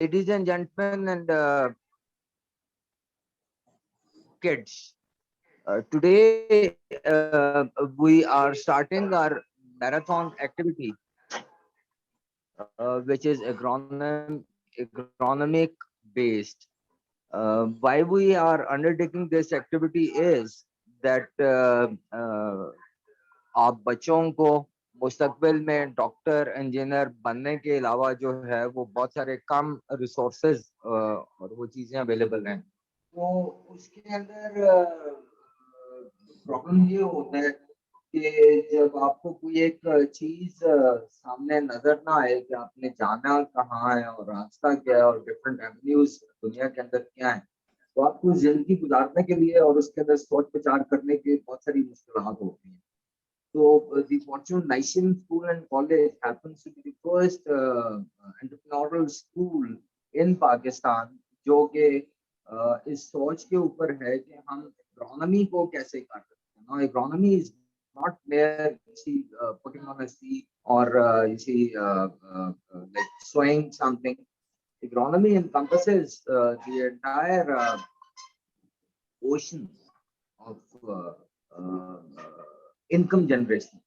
Ladies and gentlemen and kids, today we are starting our marathon activity, which is agronomic based. Why we are undertaking this activity is that आप बच्चों को मुस्तकबिल में doctor engineer बनने के अलावा जो है वो बहुत सारे कम रिसोर्सेज और वो चीज़ें अवेलेबल हैं, तो उसके अंदर प्रॉब्लम ये होता है कि जब आपको कोई एक चीज सामने नजर ना आए कि आपने जाना कहाँ है और रास्ता क्या है और डिफरेंट एवेन्यूज दुनिया के अंदर क्या है, तो आपको जिंदगी गुजारने के लिए और उसके अंदर सोच विचार करने की बहुत सारी मुश्किलात होती हैं. So the Fortune Nation School and College happens to be the first entrepreneurial school in Pakistan जो कि इस सोच के ऊपर है कि हम एग्रोनॉमी को कैसे कर सकते हैं. Now agronomy is not mere you see putting on a seed or you see like sowing something. Agronomy encompasses the entire ocean of income generation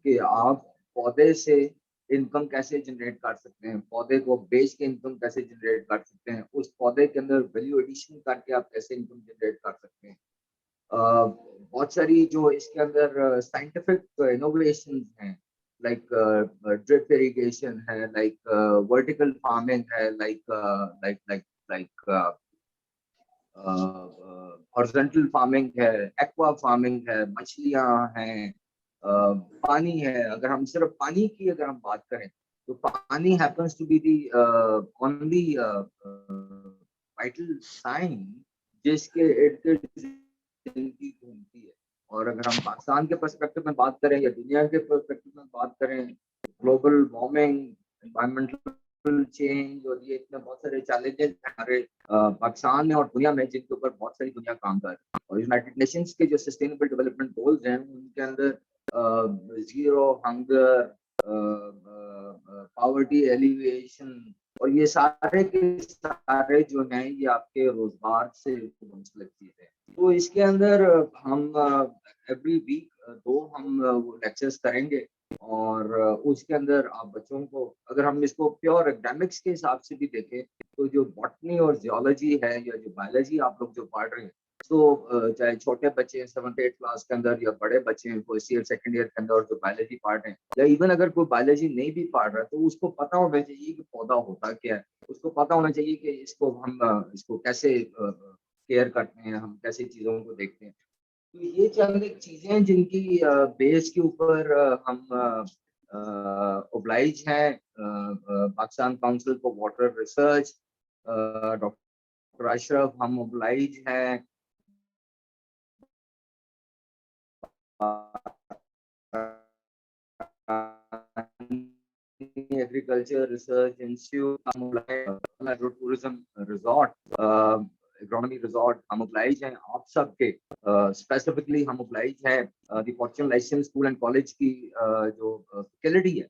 कि आप पौधे से इनकम कैसे जनरेट कर सकते हैं, पौधे को बेच के इनकम कैसे जनरेट कर सकते हैं, उस पौधे के अंदर वैल्यू एडिशन करके आप कैसे इनकम जनरेट कर सकते हैं. बहुत सारी जो इसके अंदर साइंटिफिक इनोवेशन हैं, लाइक ड्रिप इरिगेशन है, लाइक वर्टिकल फार्मिंग है, लाइक हॉरिजॉन्टल फार्मिंग है, एक्वा फार्मिंग है, मछलियां हैं, पानी है. अगर हम सिर्फ पानी की अगर हम बात करें तो पानी happens to be the only vital sign जिसके इर्द गिर्द जिंदगी घूमती है. और अगर हम पाकिस्तान के पर्सपेक्टिव में बात करें या दुनिया के पर्सपेक्टिव में बात करें, ग्लोबल वार्मिंग, एनवायरमेंटल चेंज और ये इतने बहुत सारे चैलेंजेस हमारे पाकिस्तान में और दुनिया में जिनके ऊपर बहुत सारी दुनिया काम कर रही है. और यूनाइटेड नेशंस के जो सस्टेनेबल डेवलपमेंट गोल्स हैं उनके अंदर जीरो हंगर, पॉवर्टी एलिवेशन और ये सारे के सारे जो हैं ये आपके रोजगार से मुंसलिक चीजें हैं. तो इसके अंदर हम एवरी वीक दो हम लेक्चर्स करेंगे और उसके अंदर आप बच्चों को, अगर हम इसको प्योर एकेडमिक्स के हिसाब से भी देखें तो जो बॉटनी और जियोलॉजी है या जो बायोलॉजी आप लोग जो पढ़ रहे हैं, तो चाहे छोटे बच्चे हैं 7th 8th क्लास के अंदर या बड़े बच्चे हैं फर्स्ट ईयर सेकंड ईयर के अंदर जो बायोलॉजी पार्ट है, या इवन अगर कोई बायोलॉजी नहीं भी पढ़ रहा है तो उसको पता होना चाहिए कि पौधा होता क्या है, उसको पता होना चाहिए कि इसको हम इसको कैसे केयर करते हैं, हम कैसे चीज़ों को देखते हैं. तो ये चंद एक चीज़ें हैं जिनकी बेस के ऊपर हम ओब्लाइज हैं Pakistan council for water research, doctor Ashraf, हम ओब्लाइज हैं एग्रीकल्चर रिसर्च इंस्टीट्यूट, हम obliged agro tourism resort, agronomy resort, हम ओब्लाइज हैं आप सबके. स्पेसिफिकली हम ओब्लाइज हैं the fortune licence school and college की जो फैकल्टी है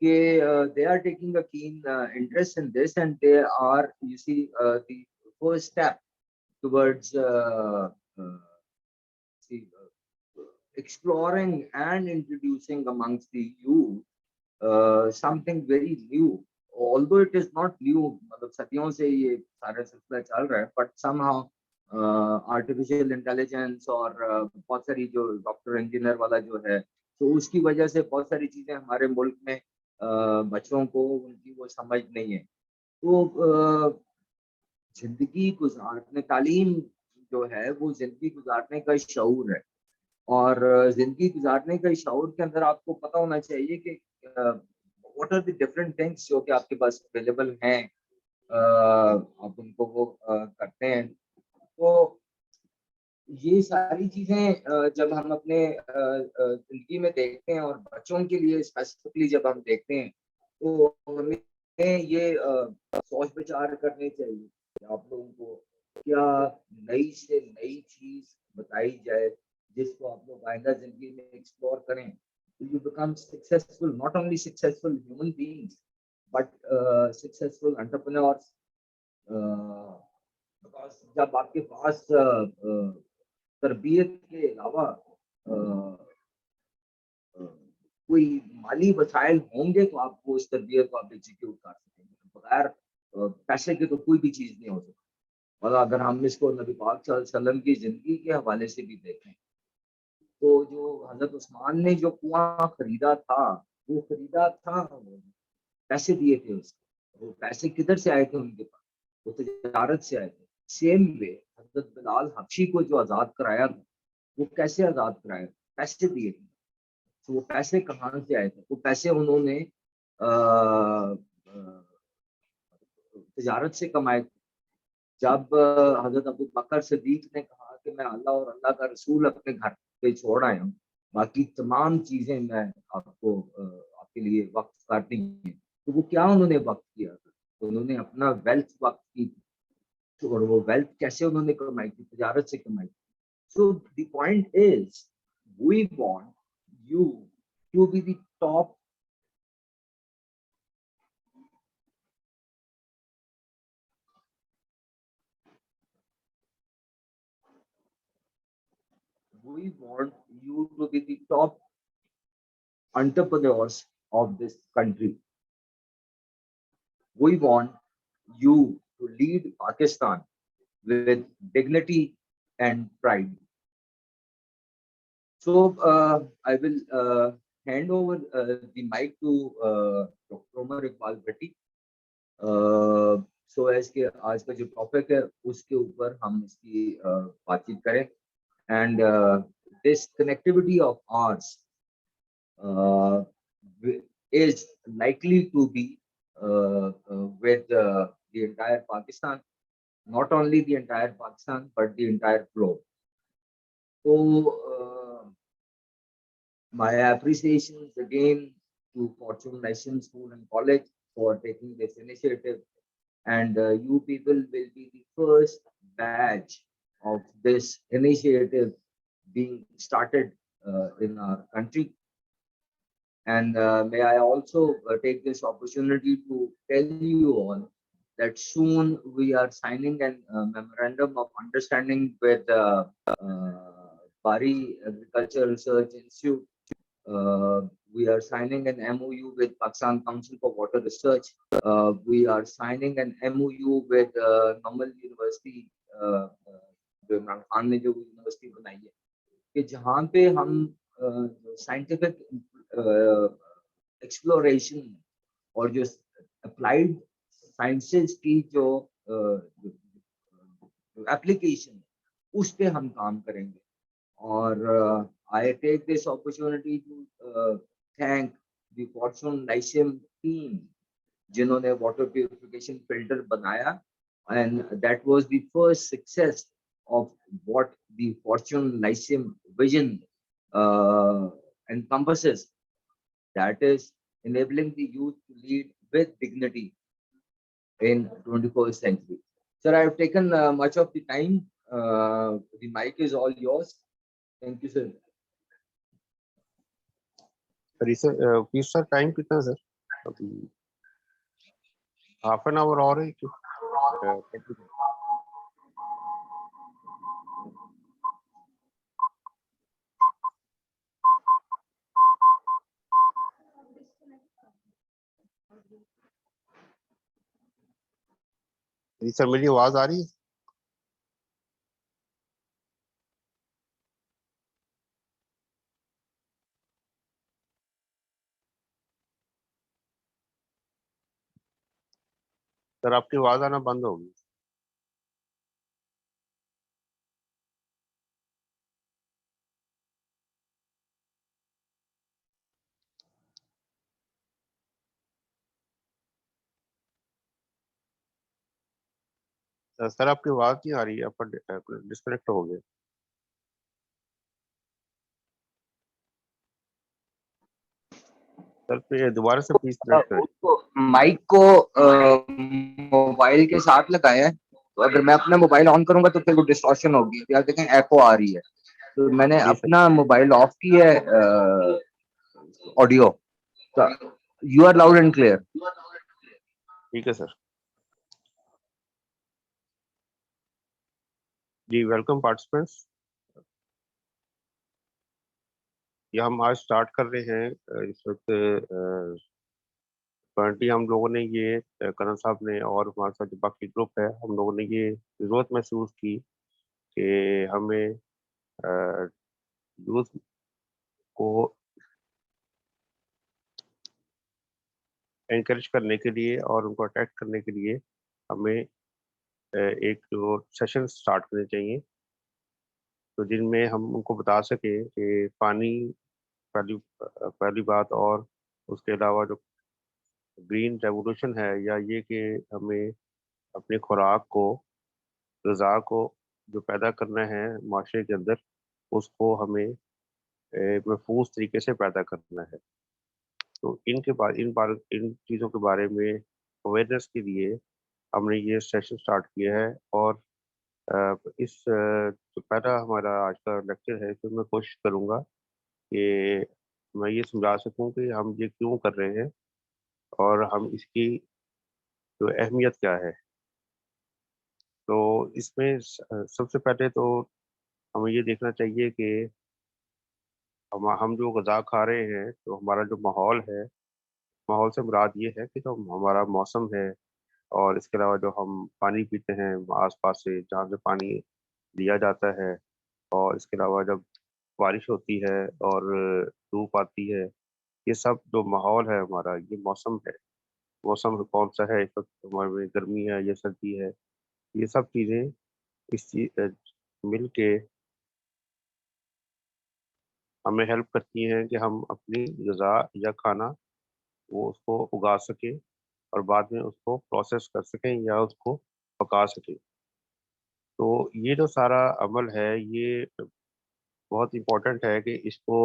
कि they are taking a keen interest in this and they are you see the first step towards see, exploring and introducing amongst the youth something very new, although it is not new, मतलब सदियों से ये सारा सिलसिला चल रहा है, but somehow artificial intelligence और बहुत सारी जो डॉक्टर इंजीनियर वाला जो है, तो उसकी वजह से बहुत सारी चीजें हमारे मुल्क में बच्चों को उनकी वो समझ नहीं है. तो जिंदगी गुजारने, तालीम जो है वो जिंदगी गुजारने का शऊर है और जिंदगी गुजारने का शऊर के अंदर आपको पता होना चाहिए कि what are the different things जो कि आपके पास अवेलेबल हैं, आप उनको वो करते हैं. तो ये सारी चीजें जब हम अपने जिंदगी में देखते हैं और बच्चों के लिए स्पेसिफिकली जब हम देखते हैं तो हमें ये सोच विचार करने चाहिए कि आप लोगों को क्या नई से नई चीज बताई जाए जिसको आप लोग आइंदा जिंदगी में एक्सप्लोर करें. You become successful, not only successful human beings but successful entrepreneurs. Because जब आपके पास तरबियत के अलावा कोई माली वसाइल होंगे तो आप वो इस तरबियत को आप एग्जीक्यूट कर सकेंगे. बगैर पैसे के तो कोई भी चीज नहीं हो सकती. और अगर हम इसको नबी पाक सल्लल्लाहु अलैहि वसल्लम की जिंदगी के हवाले से भी देखें तो जो हजरत उस्मान ने जो कुआं खरीदा था वो खरीदा था, पैसे दिए थे उसको. वो पैसे किधर से आए थे उनके पास? वो तजारत से आए थे. सेम वे हजरत बिलाल हबशी को जो आजाद कराया था वो कैसे आजाद कराया? पैसे दिए थे. तो वो पैसे कहाँ से आए थे? वो पैसे उन्होंने तजारत से कमाए थे. जब हजरत अबू बकर सिद्दीक ने कहा कि मैं अल्लाह और अल्लाह का रसूल अपने घर पे छोड़ आया हूँ, बाकी तमाम चीजें मैं आपको आपके लिए वक्त करनी है, तो वो क्या उन्होंने वक्त किया था? उन्होंने अपना वेल्थ वक्त की थी. और वो वेल्थ कैसे उन्होंने कमाई थी? तजारत से कमाई थी. So the point is we want you to be the top. We want you to be the top entrepreneurs of this country. We want you to lead Pakistan with dignity and pride. So I will hand over the mic to Dr. Umar Iqbal Bhatti. So as के आज का जो topic है उसके ऊपर हम इसकी बातचीत करें. And this connectivity of ours is likely to be with the entire Pakistan, not only the entire Pakistan, but the entire globe. So, my appreciations again to Fortune Nation School and College for taking this initiative. And you people will be the first batch of this initiative being started in our country. And may I also take this opportunity to tell you all that soon we are signing an memorandum of understanding with Bari Agriculture Research Institute. We are signing an MOU with Pakistan Council for Water Research. We are signing an MOU with Normal University, जो इमरान खान ने जो university बनाई है, कि जहाँ पे हम scientific exploration और जो अप्लाइड साइंसेस की जो एप्लीकेशन उस पे हम काम करेंगे. और I take this opportunity to thank the Fortune Lyceum team जिन्होंने water purification filter बनाया, and that was the first success of what the Fortune Lyceum vision encompasses, that is enabling the youth to lead with dignity in 21st century. Sir, I have taken much of the time. The mic is all yours. Thank you, sir. Please sir time कितना sir? अभी half an hour और है कि sir मेरी आवाज आ रही है? Sir आपकी आवाज आना बंद होगी. सर आपकी आवाज नहीं आ रही है, आप डिस्कनेक्ट हो गए. सर दोबारा से प्लीज कनेक्ट करें. माइक को मोबाइल के साथ लगाया है, तो अगर मैं अपना मोबाइल ऑन करूंगा तो फिर वो डिस्टॉर्शन होगी. यार देखें एको आ रही है, तो मैंने अपना मोबाइल ऑफ किया है audio. You are loud and clear. ٹھیک ہے سر جی ویلکم پارٹیسپینٹس یہ ہم آج سٹارٹ کر رہے ہیں اس وقت کرنٹلی ہم لوگوں نے یہ کرن صاحب نے اور ہمارے ساتھ جو باقی گروپ ہے ہم لوگوں نے یہ ضرورت محسوس کی کہ ہمیں یوتھ کو انکریج کرنے کے لیے اور ان کو اٹیک کرنے کے لیے ہمیں ایک جو سیشن سٹارٹ کرنے چاہیے تو جن میں ہم ان کو بتا سکیں کہ پانی پہلی بات اور اس کے علاوہ جو گرین ریولوشن ہے یا یہ کہ ہمیں اپنی خوراک کو غذا کو جو پیدا کرنا ہے معاشرے کے اندر اس کو ہمیں محفوظ طریقے سے پیدا کرنا ہے تو ان چیزوں کے بارے میں اویئرنیس کے لیے ہم نے یہ سیشن سٹارٹ کیا ہے اور اس جو پہلا ہمارا آج کا لیکچر ہے اس میں میں کوشش کروں گا کہ میں یہ سمجھا سکوں کہ ہم یہ کیوں کر رہے ہیں اور ہم اس کی جو اہمیت کیا ہے تو اس میں سب سے پہلے تو ہمیں یہ دیکھنا چاہیے کہ ہم جو غذا کھا رہے ہیں تو ہمارا جو ماحول ہے ماحول سے مراد یہ ہے کہ جو ہمارا موسم ہے اور اس کے علاوہ جو ہم پانی پیتے ہیں آس پاس سے جہاں سے پانی لیا جاتا ہے اور اس کے علاوہ جب بارش ہوتی ہے اور دھوپ آتی ہے یہ سب جو ماحول ہے ہمارا یہ موسم ہے موسم کون سا ہے اس وقت ہمارے میں گرمی ہے یا سردی ہے یہ سب چیزیں اس چیز مل کے ہمیں ہیلپ کرتی ہیں کہ ہم اپنی غذا یا کھانا وہ اس کو اگا سکیں اور بعد میں اس کو پروسیس کر سکیں یا اس کو پکا سکیں تو یہ جو سارا عمل ہے یہ بہت امپورٹنٹ ہے کہ اس کو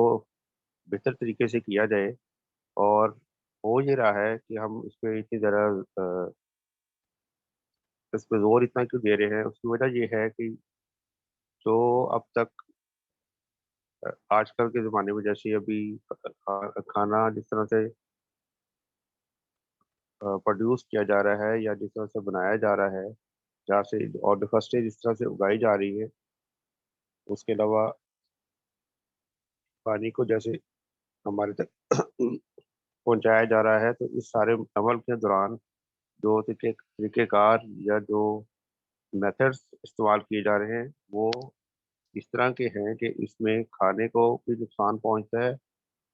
بہتر طریقے سے کیا جائے اور ہو یہ رہا ہے کہ ہم اس پہ اتنی ذرا اس پہ زور اتنا کیوں دے رہے ہیں اس کی وجہ یہ ہے کہ جو اب تک آج کل کے زمانے میں جیسے ابھی کھانا جس طرح سے پروڈیوس کیا جا رہا ہے یا جس طرح سے بنایا جا رہا ہے جہاں سے اور فصلیں جس طرح سے اگائی جا رہی ہیں اس کے علاوہ پانی کو جیسے ہمارے تک پہنچایا جا رہا ہے تو اس سارے عمل کے دوران جو طریقہ کار یا جو میتھڈس استعمال کیے جا رہے ہیں وہ اس طرح کے ہیں کہ اس میں کھانے کو بھی نقصان پہنچتا ہے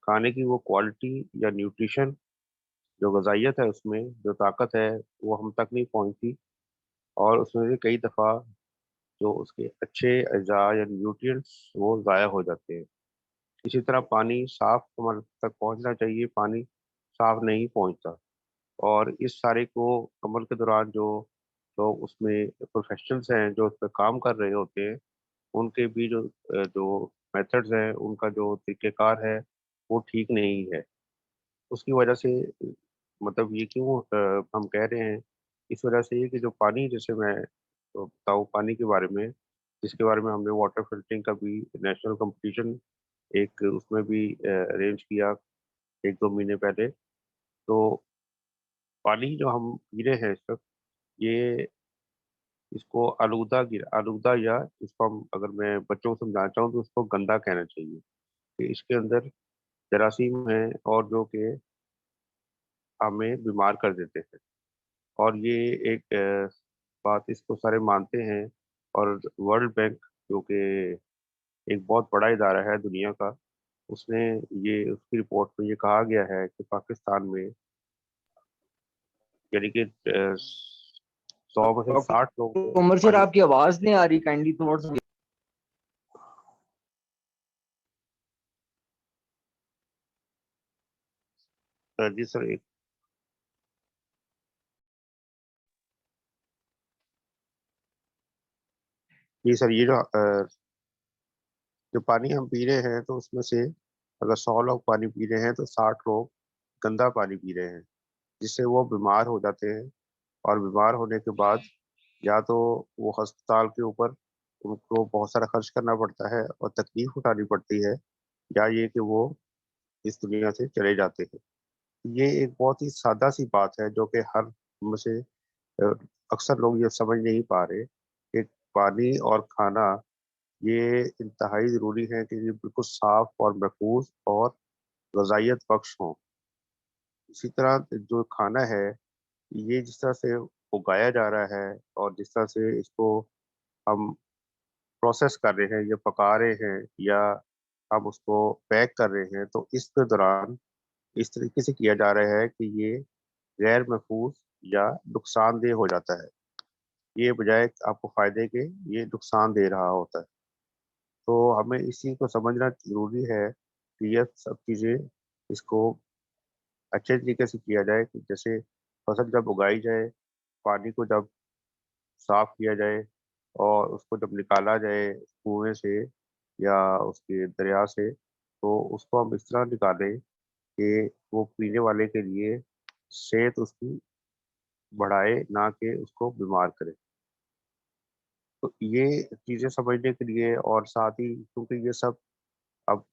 کھانے کی وہ کوالٹی یا نیوٹریشن جو غذائیت ہے اس میں جو طاقت ہے وہ ہم تک نہیں پہنچتی اور اس میں سے کئی دفعہ جو اس کے اچھے اجزاء یا نیوٹرینٹس وہ ضائع ہو جاتے ہیں اسی طرح پانی صاف ہمارے تک پہنچنا چاہیے پانی صاف نہیں پہنچتا اور اس سارے کو عمل کے دوران جو لوگ اس میں پروفیشنلز ہیں جو اس پہ کام کر رہے ہوتے ہیں ان کے بھی جو میتھڈز ہیں ان کا جو طریقہ کار ہے وہ ٹھیک نہیں ہے اس کی وجہ سے مطلب یہ کیوں ہم کہہ رہے ہیں اس وجہ سے یہ کہ جو پانی جیسے میں بتاؤں پانی کے بارے میں جس کے بارے میں ہم نے واٹر فلٹرنگ کا بھی نیشنل کمپٹیشن ایک اس میں بھی ارینج کیا 1-2 مہینے پہلے تو پانی جو ہم پی رہے ہیں اس وقت یہ اس کو آلودہ یا اس کو ہم اگر میں بچوں کو سمجھانا چاہوں تو اس کو گندا کہنا چاہیے کہ اس کے اندر جراثیم ہیں اور جو کہ ہمیں بیمار کر دیتے ہیں اور یہ ایک بات اس کو سارے مانتے ہیں اور ورلڈ بینک جو کہ ایک بہت بڑا ادارہ ہے دنیا کا اس نے یہ اس کی رپورٹ میں یہ کہا گیا ہے کہ پاکستان میں یعنی کہ 100 میں سے 60 لوگ عمر سر پانی آپ کی آواز نہیں آ رہی کائنڈلی تھوڑا سا جی سر جی سر یہ جو پانی ہم پی رہے ہیں تو اس میں سے اگر 100 لوگ پانی پی رہے ہیں تو 60 لوگ گندا پانی پی رہے ہیں جس سے وہ بیمار ہو جاتے ہیں اور بیمار ہونے کے بعد یا تو وہ ہسپتال کے اوپر ان کو بہت سارا خرچ کرنا پڑتا ہے اور تکلیف اٹھانی پڑتی ہے یا یہ کہ وہ اس دنیا سے چلے جاتے ہیں یہ ایک بہت ہی سادہ سی بات ہے جو کہ ہر में से अक्सर लोग ये समझ नहीं पा रहे कि पानी और खाना ये इंतहाई ज़रूरी है कि ये बिल्कुल साफ और महफूज और ग़िज़ाइयत बख्श हों। इसी तरह जो खाना है, ये जिस तरह से उगाया जा रहा है और जिस तरह से इसको हम प्रोसेस कर रहे हैं या पका रहे हैं या हम उसको पैक कर रहे हैं, तो इसके दौरान इस तरीके से किया जा रहा है कि ये गैर महफूज या नुकसानदेह हो जाता है। ये बजाय आपको फ़ायदे के ये नुकसान दे रहा होता है। तो हमें इसी को समझना ज़रूरी है कि ये सब चीज़ें इसको अच्छे तरीके से किया जाए कि जैसे फसल जब उगाई जाए, पानी को जब साफ़ किया जाए और उसको जब निकाला जाए कुएँ से या उसके दरिया से, तो उसको हम इस तरह निकालें कि वो पीने वाले के लिए सेहत उसकी बढ़ाए, ना कि उसको बीमार करे। तो ये चीज़ें समझने के लिए और साथ ही क्योंकि ये सब अब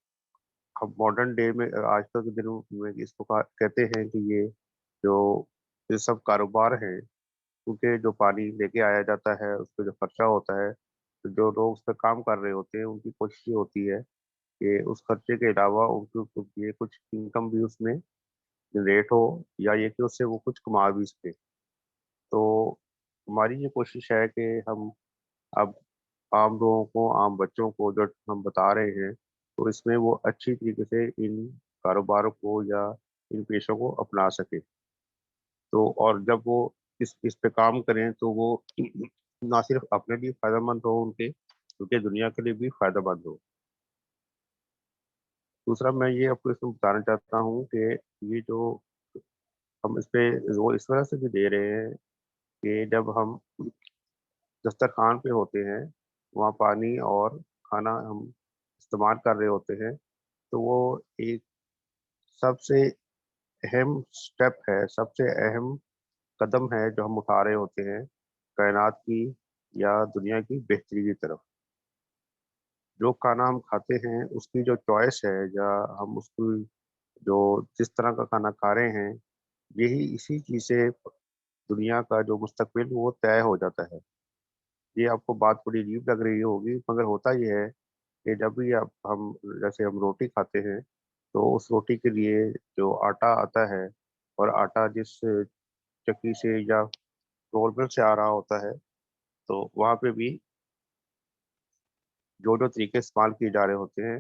हम मॉडर्न डे में आजकल के दिनों में इसको कहते हैं कि जो ये सब कारोबार हैं, क्योंकि जो पानी लेके आया जाता है, उसपे जो खर्चा होता है, तो जो लोग उस पे काम कर रहे होते हैं, उनकी कोशिश ये होती है कि उस खर्चे के अलावा उनको कुछ ये कुछ इनकम भी उसमें जनरेट हो या ये कि उससे वो कुछ कमा भी सकें। तो हमारी ये कोशिश है कि हम अब आम लोगों को, आम बच्चों को जो हम बता रहे हैं, तो इसमें वो अच्छी तरीके से इन कारोबारों को या इन पेशों को अपना सकें। तो और जब वो इस पे काम करें तो वो ना सिर्फ़ अपने लिए फ़ायदेमंद हो उनके, बल्कि दुनिया के लिए भी फ़ायदेमंद हो। दूसरा मैं ये आपको इसमें बताना चाहता हूँ कि ये जो हम इस पे ज़ोर इस वजह से भी दे रहे हैं कि जब हम दस्तरख़्वान पे होते हैं, वहाँ पानी और खाना हम इस्तेमाल कर रहे होते हैं, तो वो एक सबसे अहम स्टेप है, सबसे अहम कदम है जो हम उठा रहे होते हैं, कायनात की या दुनिया की बेहतरी की तरफ। जो खाना हम खाते हैं, उसकी जो चॉइस है या हम उसकी जो जिस तरह का खाना खा रहे हैं, यही इसी चीज़ से दुनिया का जो मुस्तकबिल वो तय हो जाता है। ये आपको बात थोड़ी अजीब लग रही होगी, मगर होता ये है कि जब भी आप हम जैसे हम रोटी खाते हैं, तो उस रोटी के लिए जो आटा आता है और आटा जिस चक्की से या रोल मिल से आ रहा होता है, तो वहाँ पे भी जो-जो तरीके इस्तेमाल किए जा रहे होते हैं,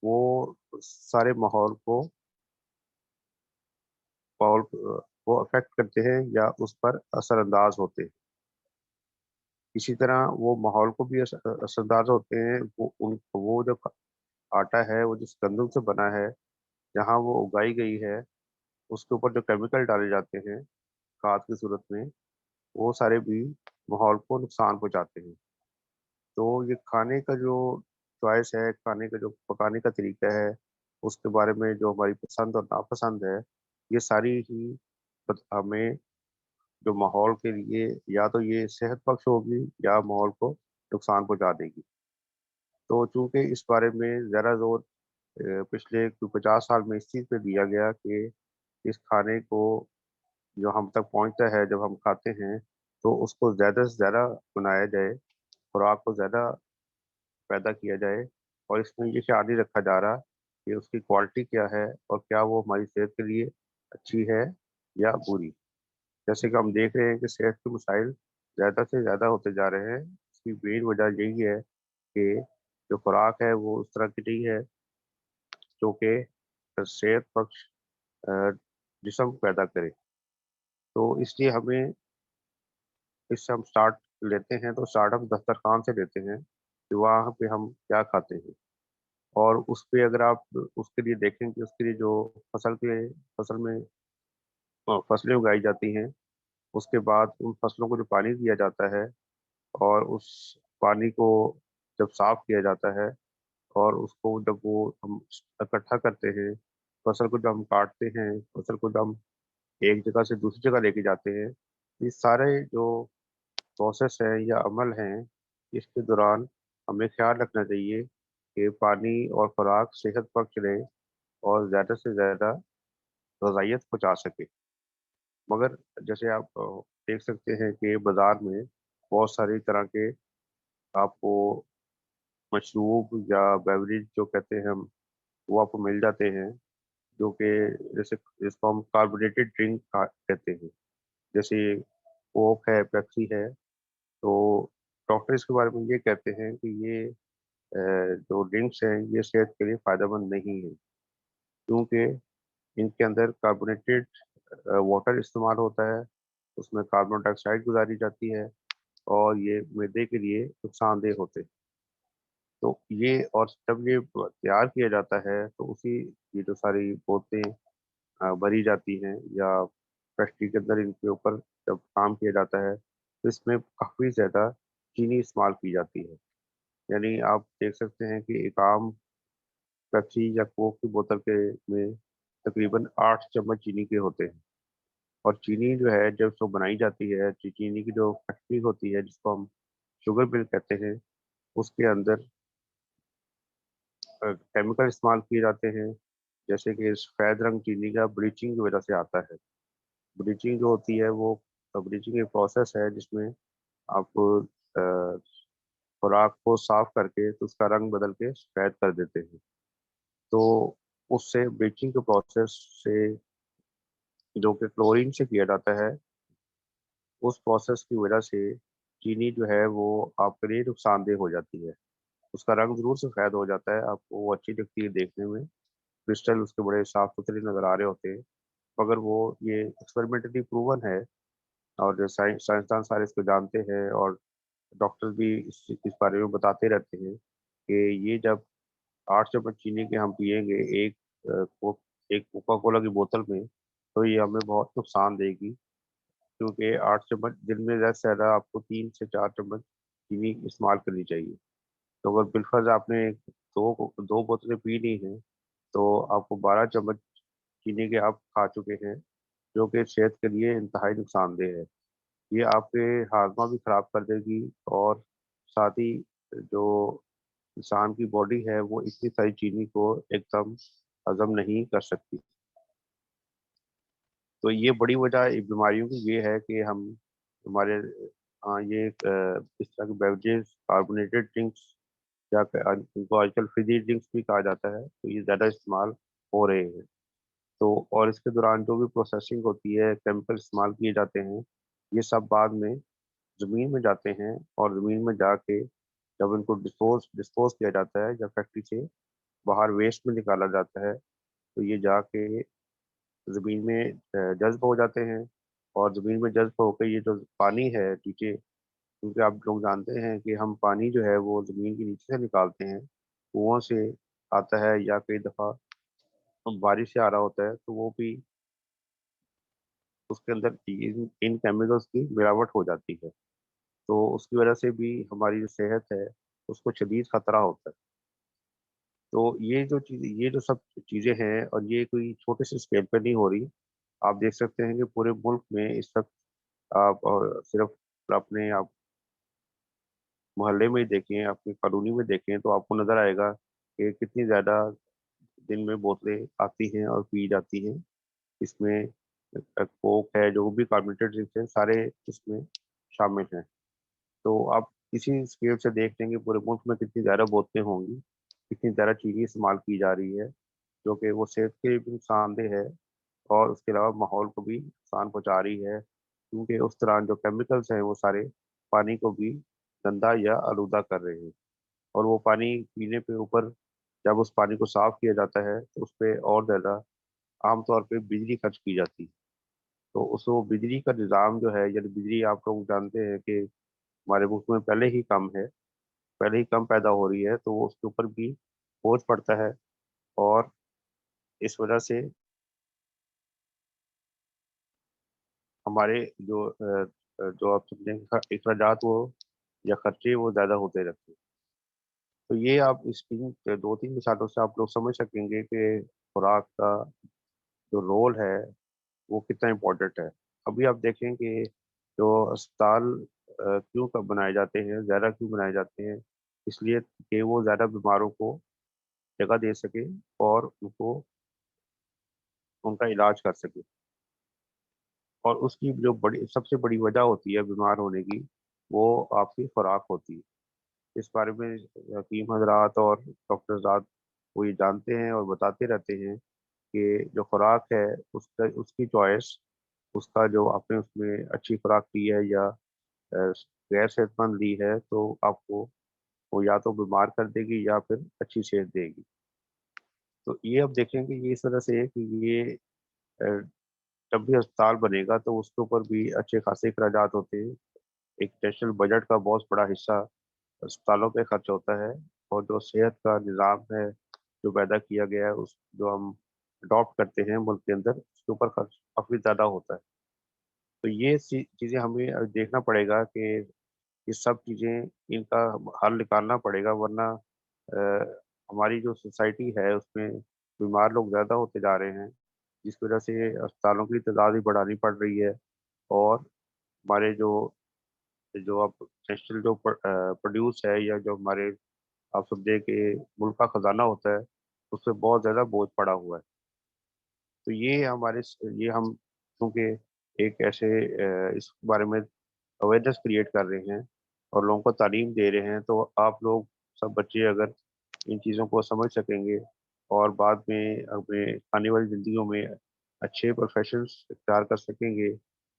वो सारे को अफ़ेक्ट करते हैं या उस पर असरअंदाज़ होते हैं। इसी तरह वो माहौल को भी असरअंदाज़ होते हैं, वो जो आटा है, वो जिस गंदम से बना है, जहाँ वो उगाई गई है, उसके ऊपर जो केमिकल डाले जाते हैं, खाद की सूरत में, वो सारे भी माहौल को नुकसान पहुँचाते हैं। तो ये खाने का जो चॉइस है, खाने का जो पकाने का तरीका है, उसके बारे में जो हमारी पसंद और नापसंद है, ये सारी ही हमें जो माहौल के लिए या तो ये सेहत बख्श होगी या माहौल को नुकसान पहुँचा देगी। तो चूँकि इस बारे में ज़रा ज़ोर पिछले 50 साल में इस चीज़ पे दिया गया कि इस खाने को जो हम तक पहुँचता है, जब हम खाते हैं, तो उसको ज़्यादा से ज़्यादा बनाया जाए, खुराक को ज़्यादा पैदा किया जाए और इसमें ये ख़्याल नहीं रखा जा रहा कि उसकी क्वालिटी क्या है और क्या वो हमारी सेहत के लिए अच्छी है या बुरी। जैसे कि हम देख रहे हैं कि सेहत के मसाइल ज़्यादा से ज़्यादा होते जा रहे हैं। इसकी मेन वजह यही है कि जो खुराक है वो उस तरह की नहीं है जो कि सेहत बख्श अ, जिस्म पैदा करे। तो इसलिए हमें इससे हम स्टार्ट लेते हैं तो स्टार्ट हम दस्तरख़्वान से लेते हैं कि वहाँ पे हम क्या खाते हैं। और उसपे अगर आप उसके लिए देखें कि उसके लिए जो फसल में फसलें उगाई जाती हैं, उसके बाद उन फसलों को जो पानी दिया जाता है और उस पानी को जब साफ़ किया जाता है और उसको जब वो हम इकट्ठा करते हैं, फसल को जब हम काटते हैं, फसल को जब हम एक जगह से दूसरी जगह लेके जाते हैं, ये सारे जो प्रोसेस है या अमल हैं, इसके दौरान हमें ख़्याल रखना चाहिए कि पानी और खुराक सेहत बख्श रहे और ज़्यादा से ज़्यादा ग़िज़ाइयत पहुँचा सके। मगर जैसे आप देख सकते हैं कि बाज़ार में बहुत सारी तरह के आपको मशरूब या बेवरेज जो कहते हैं हम, वो आपको मिल जाते हैं, जो कि जैसे जिसको हम कार्बोनेटेड ड्रिंक कहते हैं। जैसे कोक है, पेप्सी है। तो डॉक्टर इसके बारे में ये कहते हैं कि ये जो ड्रिंक्स हैं ये सेहत के लिए फ़ायदेमंद नहीं है, क्योंकि इनके अंदर कार्बोनेटेड वाटर इस्तेमाल होता है, उसमें कार्बन डाइऑक्साइड गुजारी जाती है और ये मैदे के लिए नुकसानदेह होते हैं। तो ये और जब ये तैयार किया जाता है तो उसी ये जो सारी बोतलें भरी जाती हैं या फैक्ट्री के अंदर इनके ऊपर जब काम किया जाता है तो इसमें काफ़ी ज़्यादा चीनी इस्तेमाल की जाती है। यानी आप देख सकते हैं कि एक आम पेप्सी या कोक की बोतल के में तकरीबन 8 चम्मच चीनी के होते हैं। और चीनी जो है जब उसको बनाई जाती है, चीनी की जो फैक्ट्री होती है जिसको हम शुगर मिल कहते हैं, उसके अंदर केमिकल इस्तेमाल किए जाते हैं, जैसे कि सफ़ेद रंग चीनी का ब्लीचिंग की वजह से आता है। ब्लीचिंग जो होती है वो ब्लीचिंग एक प्रोसेस है जिसमें आप खुराक को साफ करके तो उसका रंग बदल के सफ़ेद कर देते हैं। तो उससे ब्लीचिंग के प्रोसेस से जो कि क्लोरीन से किया जाता है, उस प्रोसेस की वजह से चीनी जो है वो आपके लिए नुकसानदेह हो जाती है। उसका रंग ज़रूर सफ़ेद हो जाता है, आपको वो अच्छी दिखती है देखने में, क्रिस्टल उसके बड़े साफ-सुथरे नज़र आ रहे होते हैं, मगर वो ये एक्सपेरिमेंटली प्रूवन है और जो साइंसदान सारे इसको जानते हैं और डॉक्टर भी इस बारे में बताते रहते हैं कि ये जब 8 चम्मच चीनी के हम पिएँगे एक कोका कोला की बोतल में, तो ये हमें बहुत नुकसान देगी, क्योंकि 8 चम्मच दिन में ज़्यादा से ज़्यादा आपको 3 से 4 चम्मच चीनी इस्तेमाल करनी चाहिए। तो अगर बिलफ़र्ज़ आपने 2 बोतलें पी ली हैं, तो आपको 12 चम्मच चीनी के आप खा चुके हैं, जो कि सेहत के लिए इंतहाई नुकसानदेह है। ये आपके हाज़मा भी ख़राब कर देगी और साथ ही जो इंसान की बॉडी है, वो इतनी सारी चीनी को एकदम हज़म नहीं कर सकती। तो ये बड़ी वजह बीमारियों की ये है कि हम हमारे ये इस तरह के बेवरेजेज़, कार्बोनेटेड ड्रिंक्स या इनको आजकल फ़िज़ी ड्रिंक्स भी कहा जाता है, तो ये ज़्यादा इस्तेमाल हो रहे हैं। तो और इसके दौरान जो भी प्रोसेसिंग होती है, केमिकल इस्तेमाल किए जाते हैं, ये सब बाद में ज़मीन में जाते हैं और ज़मीन में जाके जब इनको डिस्पोज़ किया जाता है या फैक्ट्री से बाहर वेस्ट में निकाला जाता है, तो ये जाके ज़मीन में जज़्ब हो जाते हैं और ज़मीन में जज़्ब होके ये जो पानी है नीचे, क्योंकि आप लोग जानते हैं कि हम पानी जो है वो ज़मीन के नीचे से निकालते हैं, कुओं से आता है या कई दफ़ा बारिश से आ रहा होता है, तो वो भी उसके अंदर इन केमिकल्स की मिलावट हो जाती है। तो उसकी वजह से भी हमारी जो सेहत है, उसको शदीद खतरा होता है। तो ये जो सब चीज़ें हैं और ये कोई छोटे से स्केल पे नहीं हो रही। आप देख सकते हैं कि पूरे मुल्क में इस वक़्त आप सिर्फ़ अपने आप मोहल्ले में ही देखें, अपनी कॉलोनी में देखें तो आपको नज़र आएगा कि कितनी ज़्यादा दिन में बोतलें आती हैं और पी जाती हैं। इसमें कोक है, जो भी कार्बोनेटेड ड्रिंक्स हैं, सारे इसमें शामिल हैं। तो आप इसी स्केल से देख लेंगे पूरे मुल्क में कितनी ज़्यादा बोतलें होंगी, कितनी ज़्यादा चीनी इस्तेमाल की जा रही है, जो कि वो सेहत के लिए भी नुकसानदेह है और उसके अलावा माहौल को भी नुकसान पहुँचा रही है, क्योंकि उस दौरान जो केमिकल्स हैं वो सारे पानी को भी गंदा या आलूदा कर रहे हैं और वो पानी पीने पे ऊपर जब उस पानी को साफ़ किया जाता है, तो उसपे और ज़्यादा आम तौर पे बिजली खर्च की जाती है। तो उस वो बिजली का निज़ाम जो है, यानी बिजली आप लोग जानते हैं कि हमारे मुल्क में पहले ही कम है, पहले ही कम पैदा हो रही है, तो वो उसके ऊपर भी बोझ पड़ता है और इस वजह से हमारे जो आप समझें अखराजात वो या खर्चे वो ज़्यादा होते रहते हैं। तो ये आप इस 2-3 मिसालों से आप लोग समझ सकेंगे कि खुराक का जो रोल है, वो कितना इम्पोर्टेंट है। अभी आप देखें कि जो अस्पताल क्यों कब बनाए जाते हैं, ज़्यादा क्यों बनाए जाते हैं? इसलिए कि वो ज़्यादा बीमारों को जगह दे सकें और उनको उनका इलाज कर सकें। اور اس کی جو سب سے بڑی وجہ ہوتی ہے بیمار ہونے کی، وہ آپ کی خوراک ہوتی ہے۔ اس بارے میں حکیم حضرات اور ڈاکٹر حضرات وہ یہ جانتے ہیں اور بتاتے رہتے ہیں کہ جو خوراک ہے اس کی چوائس، اس کا جو آپ نے اس میں اچھی خوراک لی ہے یا غیر صحت مند لی ہے، تو آپ کو وہ یا تو بیمار کر دے گی یا پھر اچھی صحت دے گی۔ تو یہ اب دیکھیں کہ یہ اس طرح سے ہے کہ یہ جب بھی اسپتال بنے گا تو اس کے اوپر بھی اچھے خاصے اخراجات ہوتے ہیں۔ ایک نیشنل بجٹ کا بہت بڑا حصہ اسپتالوں پہ خرچ ہوتا ہے، اور جو صحت کا نظام ہے جو پیدا کیا گیا ہے، اس جو ہم اڈاپٹ کرتے ہیں ملک کے اندر، اس کے اوپر خرچ کافی زیادہ ہوتا ہے۔ تو یہ چیزیں ہمیں دیکھنا پڑے گا کہ یہ سب چیزیں ان کا حل نکالنا پڑے گا، ورنہ ہماری جو سوسائٹی ہے اس میں بیمار لوگ زیادہ ہوتے جا رہے ہیں، جس کی وجہ سے اسپتالوں کی تعداد بھی بڑھانی پڑ رہی ہے، اور ہمارے جو اب نیشنل جو پروڈیوس ہے یا جو ہمارے آپ سب دیکھ کے ملک کا خزانہ ہوتا ہے، اس پہ بہت زیادہ بوجھ پڑا ہوا ہے۔ تو یہ ہم کیونکہ ایک ایسے اس بارے میں اویئرنیس کریٹ کر رہے ہیں اور لوگوں کو تعلیم دے رہے ہیں، تو آپ لوگ سب بچے اگر ان چیزوں کو سمجھ سکیں گے اور بعد میں اپنے آنے والی زندگیوں میں اچھے پروفیشنس اختیار کر سکیں گے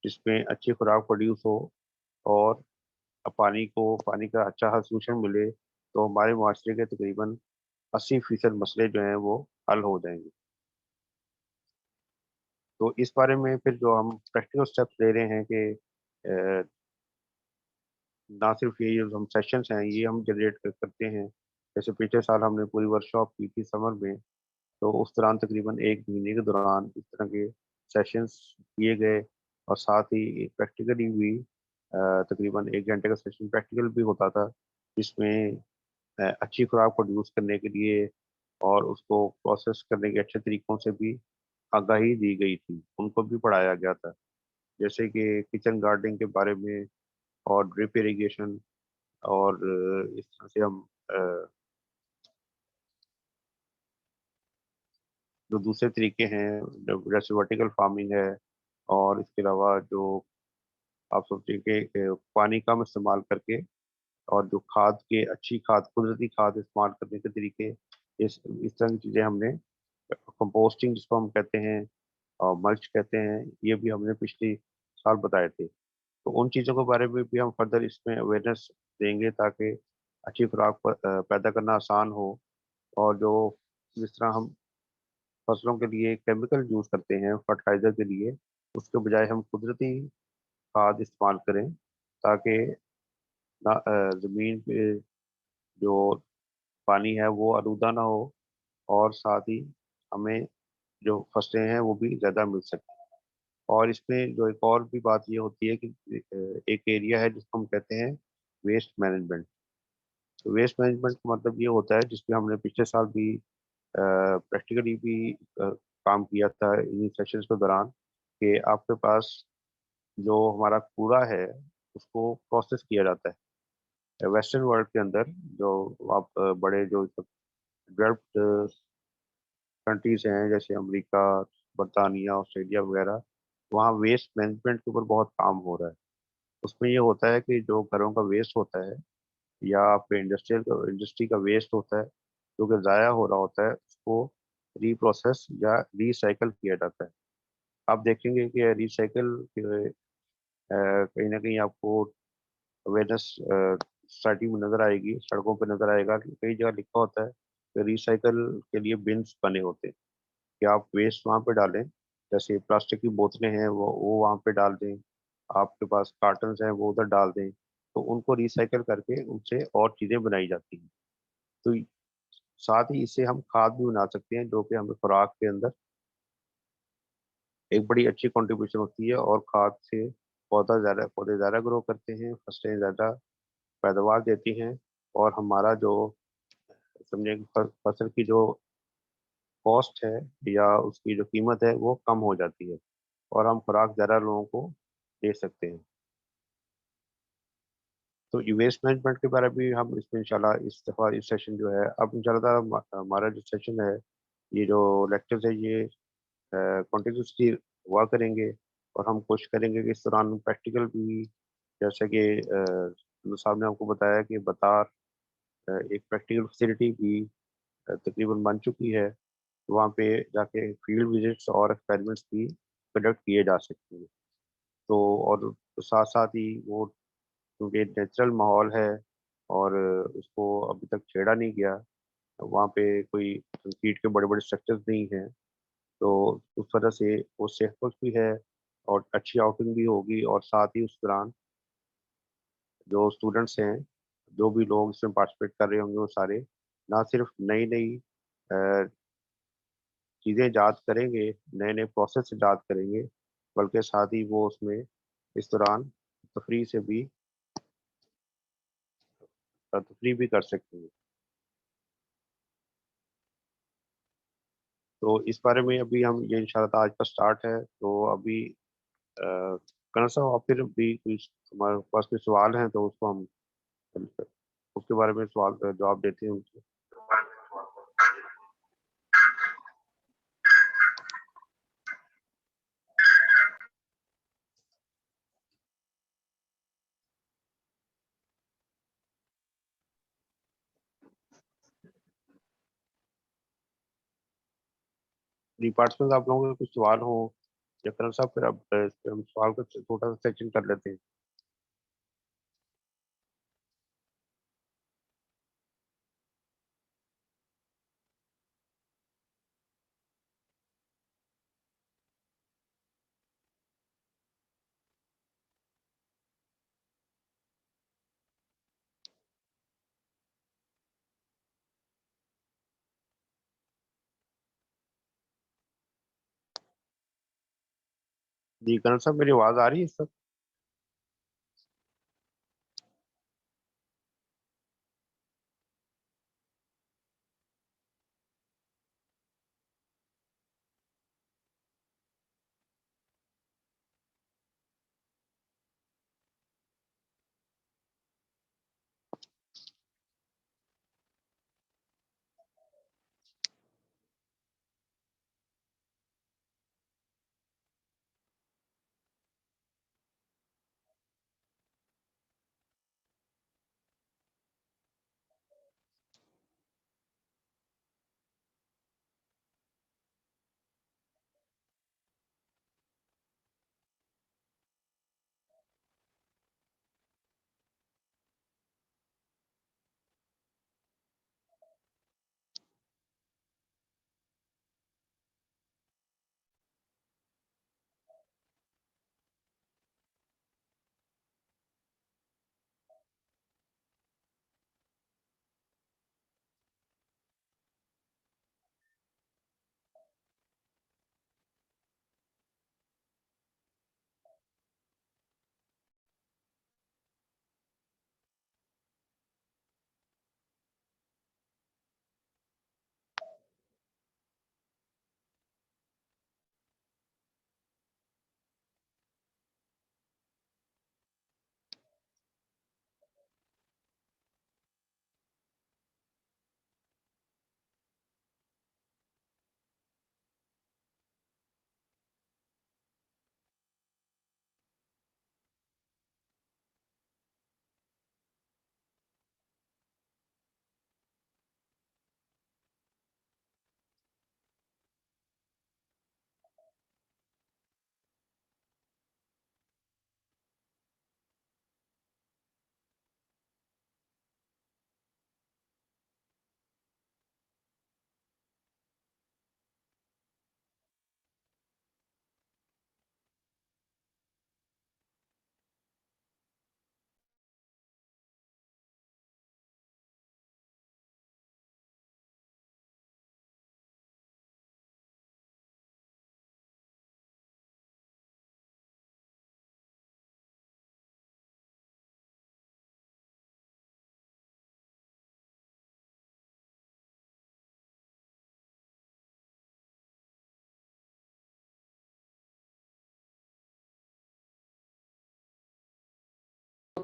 جس میں اچھی خوراک پروڈیوس ہو اور پانی کا اچھا سولوشن ملے، تو ہمارے معاشرے کے تقریباً 80% مسئلے جو ہیں وہ حل ہو جائیں گے۔ تو اس بارے میں پھر جو ہم پریکٹیکل اسٹیپس لے رہے ہیں کہ نہ صرف یہ جو ہم سیشنس ہیں یہ ہم جنریٹ کرتے ہیں، جیسے پچھلے سال ہم نے پوری ورکشاپ کی تھی سمر میں، تو اس دوران تقریباً 1 مہینے کے دوران اس طرح کے سیشنس کیے گئے، اور ساتھ ہی پریکٹیکلی بھی تقریباً 1 گھنٹے کا سیشن پریکٹیکل بھی ہوتا تھا، جس میں اچھی خوراک پروڈیوس کرنے کے لیے اور اس کو پروسیس کرنے کے اچھے طریقوں سے بھی آگاہی دی گئی تھی، ان کو بھی پڑھایا گیا تھا، جیسے کہ کچن گارڈننگ کے بارے میں اور ڈرپ اریگیشن، اور اس طرح سے ہم جو دوسرے طریقے ہیں جیسے ورٹیکل فارمنگ ہے، اور اس کے علاوہ جو آپ سوچیں کہ پانی کم استعمال کر کے اور جو اچھی کھاد قدرتی کھاد استعمال کرنے کے طریقے، اس طرح کی چیزیں ہم نے کمپوسٹنگ جس کو ہم کہتے ہیں اور ملچ کہتے ہیں، یہ بھی ہم نے پچھلی سال بتائے تھے۔ تو ان چیزوں کے بارے میں بھی ہم فردر اس میں اویئرنیس دیں گے تاکہ اچھی خوراک پیدا کرنا آسان ہو، اور جس طرح ہم فصلوں کے لیے کیمیکل یوز کرتے ہیں فرٹیلائزر کے لیے، اس کے بجائے ہم قدرتی کھاد استعمال کریں تاکہ زمین پہ جو پانی ہے وہ آلودہ نہ ہو، اور ساتھ ہی ہمیں جو فصلیں ہیں وہ بھی زیادہ مل سکیں۔ اور اس میں جو ایک اور بھی بات یہ ہوتی ہے کہ ایک ایریا ہے جس کو ہم کہتے ہیں ویسٹ مینجمنٹ۔ ویسٹ مینجمنٹ کا مطلب یہ ہوتا ہے، جس پہ ہم نے پچھلے سال بھی پریکٹیکلی بھی کام کیا تھا ان سیشنز کے دوران، کہ آپ کے پاس جو ہمارا کوڑا ہے اس کو پروسیس کیا جاتا ہے ویسٹرن ورلڈ کے اندر، جو آپ بڑے جو ڈیولپڈ کنٹریز ہیں جیسے امریکہ، برطانیہ، آسٹریلیا وغیرہ، وہاں ویسٹ مینجمنٹ کے اوپر بہت کام ہو رہا ہے۔ اس میں یہ ہوتا ہے کہ جو گھروں کا ویسٹ ہوتا ہے یا آپ کے انڈسٹری کا ویسٹ ہوتا ہے جو کہ ضائع ہو رہا ہوتا ہے، اس کو ری پروسیس یا ری سائیکل کیا جاتا ہے۔ آپ دیکھیں گے کہ ری سائیکل کہیں نہ کہیں آپ کو اویئرنیس سوسائٹی میں نظر آئے گی، سڑکوں پہ نظر آئے گا کہ کئی جگہ لکھا ہوتا ہے کہ ری سائیکل کے لیے بنس بنے ہوتے ہیں، کہ آپ ویسٹ وہاں پہ ڈالیں، جیسے پلاسٹک کی بوتلیں ہیں وہ وہاں پہ ڈال دیں، آپ کے پاس کارٹنز ہیں وہ ادھر ڈال دیں، تو ان کو ریسائیکل کر کے ان سے اور چیزیں بنائی جاتی ہیں۔ تو ساتھ ہی اس سے ہم کھاد بھی بنا سکتے ہیں جو کہ ہمیں خوراک کے اندر ایک بڑی اچھی کنٹریبیوشن ہوتی ہے، اور کھاد سے پودے زیادہ گرو کرتے ہیں، فصلیں زیادہ پیداوار دیتی ہیں، اور ہمارا جو سمجھیں فصل کی جو کاسٹ ہے یا اس کی جو قیمت ہے وہ کم ہو جاتی ہے، اور ہم خوراک زیادہ لوگوں کو دے سکتے ہیں۔ تو یہ ویسٹ مینجمنٹ کے بارے میں ہم اس میں انشاءاللہ اس دفعہ اس سیشن جو ہے، اب انشاءاللہ ہمارا جو سیشن ہے، یہ جو لیکچرز ہے یہ کنٹینیوسلی ہوا کریں گے، اور ہم کوشش کریں گے کہ اس دوران پریکٹیکل بھی، جیسے کہ صاحب نے آپ کو بتایا کہ بطار ایک پریکٹیکل فیسلٹی بھی تقریباً بن چکی ہے، وہاں پہ جا کے فیلڈ وزٹس اور ایکسپیریمنٹس بھی کنڈکٹ کیے جا سکتے ہیں. تو اور ساتھ ساتھ ہی وہ کیونکہ نیچرل ماحول ہے اور اس کو ابھی تک چھیڑا نہیں گیا، وہاں پہ کوئی کنکریٹ کے بڑے بڑے اسٹرکچرز نہیں ہیں، تو اس وجہ سے وہ سیف بھی ہے اور اچھی آؤٹنگ بھی ہوگی. اور ساتھ ہی اس دوران جو اسٹوڈنٹس ہیں، جو بھی لوگ اس میں پارٹیسپیٹ کر رہے ہوں گے، وہ سارے نہ صرف نئی نئی چیزیں ایجاد کریں گے، نئے نئے پروسیس ایجاد کریں گے، بلکہ ساتھ ہی وہ اس میں اس دوران تفریح سے بھی تفریح بھی کر سکتے ہیں. تو اس بارے میں ابھی ہم یہ انشاءاللہ تعالیٰ آج کا سٹارٹ ہے. تو ابھی کرن صاحب آپ پھر بھی کچھ ہمارے پاس کوئی سوال ہیں تو اس کو ہم اس کے بارے میں سوال جواب دیتے ہیں ان سے. ڈپارٹمنٹ آپ لوگوں کے کچھ سوال ہوں یا کرن صاحب، پھر اب اس پہ ہم سوال کا چھوٹا سا سیکشن کر لیتے ہیں. جی کرن صاحب، میری آواز آ رہی ہے اس وقت؟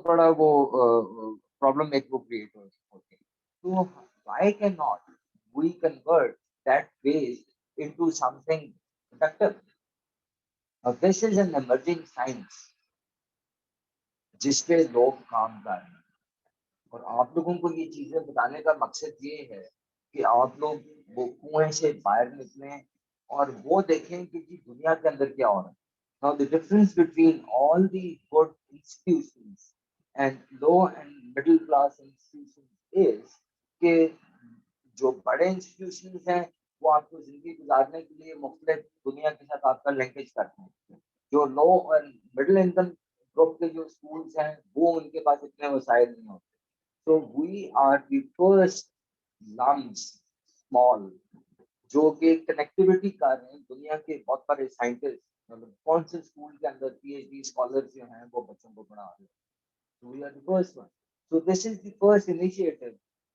बड़ा वो प्रॉब्लम एक वो क्रिएट होती है. तो why cannot we convert that waste into something productive? This is an emerging science जिस पे लोग काम कर रहे हैं, और आप लोगों को ये चीजें बताने का मकसद ये है कि आप लोग वो कुएं से बाहर निकलें और वो देखें कि जी दुनिया के अंदर क्या हो रहा है. Now the difference between all the good institutions and low and middle class institutions is कि जो बड़े institutions हैं वो आपको जिंदगी गुजारने के लिए मुख्तलिफ दुनिया के साथ आपका लिंकेज करते हैं. जो लो और मिडिल इनकम ग्रुप के जो स्कूल्स हैं वो उनके पास इतने वसाइल नहीं होते. So we are the first lumps small जो कि कनेक्टिविटी कर रहे हैं दुनिया के बहुत सारे साइंटिस्ट, मतलब कौन से स्कूल के अंदर PhD स्कॉलर्स जो हैं वो बच्चों को पढ़ा रहे हैं. So we are the first one. So this is the first initiative,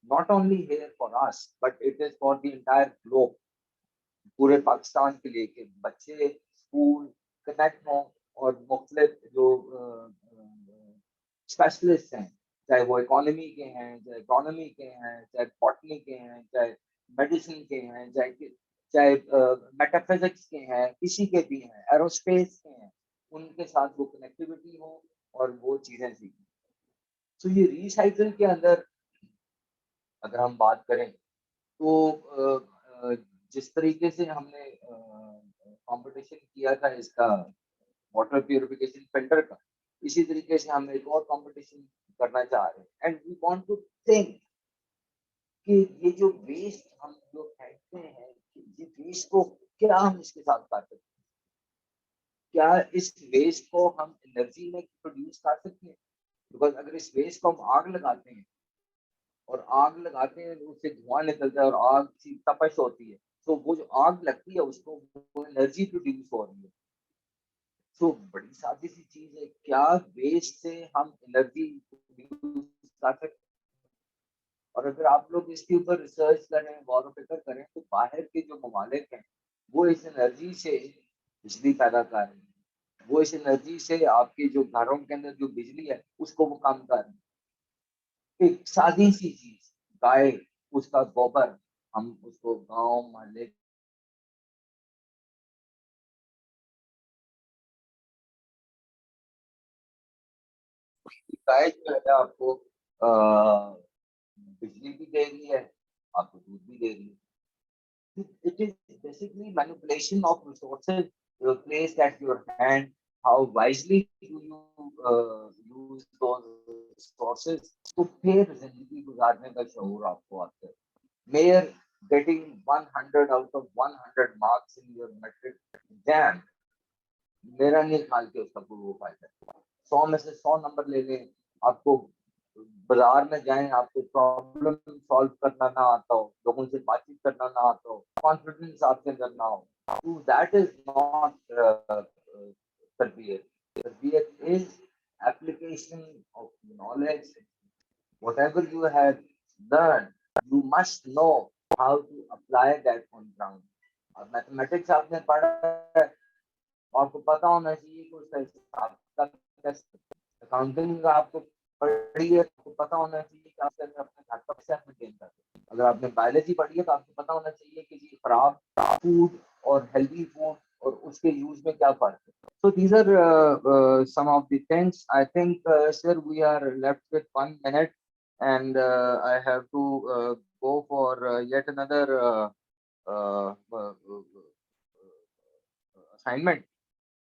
not only here for us, but it is for the entire globe. पूरे पाकिस्तान के लिए कि बच्चे स्कूल कनेक्ट हों और मुख्तलिफ जो स्पेशलिस्ट हैं, चाहे वो इकोनॉमी के हैं, चाहे इकोनॉमी के हैं, चाहे बॉटनी के हैं, चाहे मेडिसिन के हैं, चाहे मेटाफिजिक्स के हैं, किसी के भी हैं, एरोस्पेस के हैं, उनके साथ वो कनेक्टिविटी हो और वो चीजें सीखें. तो ये रिसाइकिल के अंदर अगर हम बात करें तो जिस तरीके से हमने कंपटीशन किया था इसका वाटर प्यूरिफिकेशन फिल्टर का, इसी तरीके से हम एक और कंपटीशन करना चाह रहे हैं. And we want to think कि ये जो वेस्ट हम जो फेंकते हैं, ये वेस्ट को क्या हम इसके साथ कर सकते हैं, क्या इस वेस्ट को हम एनर्जी में प्रोड्यूस कर सकते हैं. बिकॉज अगर इस वेस्ट को हम आग लगाते हैं और आग लगाते हैं उससे धुआं निकलता है और आग की तपश होती है, तो वो जो आग लगती है उसको वो एनर्जी प्रोड्यूस हो रही है. तो बड़ी सादी सी चीज है, क्या वेस्ट से हम एनर्जी प्रोड्यूस कर सकते हैं. और अगर आप लोग इसके ऊपर रिसर्च करें, गौर व फिक्र करें, तो बाहर के जो ममालिक हैं वो इस एनर्जी से बिजली पैदा कर रहे हैं, वो इस एनर्जी से आपके जो घरों के अंदर जो बिजली है उसको वो कम कर रहे हैं. एक सादी सी चीज, गाय, उसका गोबर, हम उसको गांव मोहल्ले गाय जो है आपको बिजली भी दे रही है, आपको दूध भी दे रही है. It is basically manipulation of resources placed at your hand. How wisely do you use those resources? तो फिर जिंदगी गुजारने का शऊर आपको आता है. Mayor getting 100 out of 100 marks in your metric exam, मेरा नहीं ख्याल कि उसका कोई वो फायदा है. 100 में से 100 नंबर ले लें, आपको बाजार में जाएं, आपको प्रॉब्लम सॉल्व करना ना आता हो, लोगों से बातचीत करना ना आता हो, कॉन्फिडेंस आपके अंदर ना हो, तो दैट इज नॉट तरबियत. तरबियत is application of knowledge. Whatever you have learned, you must know how to apply that on ground. और मैथमेटिक्स आपने पढ़ा है, आपको पता होना चाहिए कि उसका हिसाब का कैसे. अकाउंटिंग का आपको पढ़ी है, आपको पता होना चाहिए कि आप अपने घर का कैसे मेंटेन करते हैं. अगर आपने बायोलॉजी पढ़ी है तो आपको पता होना चाहिए कि जी खराब फूड और हेल्दी फूड और उसके यूज में क्या फर्क है. So these are some of the things. I think, sir, we are left with 1 minute, and I have to go for yet another uh, uh, assignment.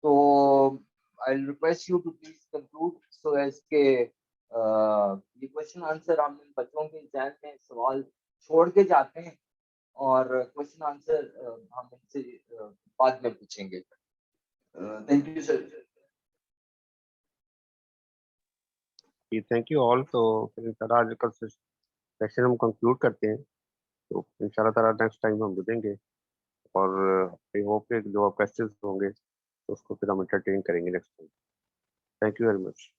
So I'll request you to please conclude so as के ये question answer हम इन बच्चों के exam में सवाल छोड़ के जाते हैं और क्वेश्चन आंसर हम इनसे बाद में पूछेंगे. Thank you sir. जी थैंक यू ऑल. तो फिर इंशाल्लाह आज का सेशन हम कंक्लूड करते हैं. तो इंशाल्लाह ताला नेक्स्ट टाइम हम जुड़ेंगे और आई होप कि जो क्वेश्चंस होंगे तो उसको फिर हम एंटरटेन करेंगे next time. Thank you very much.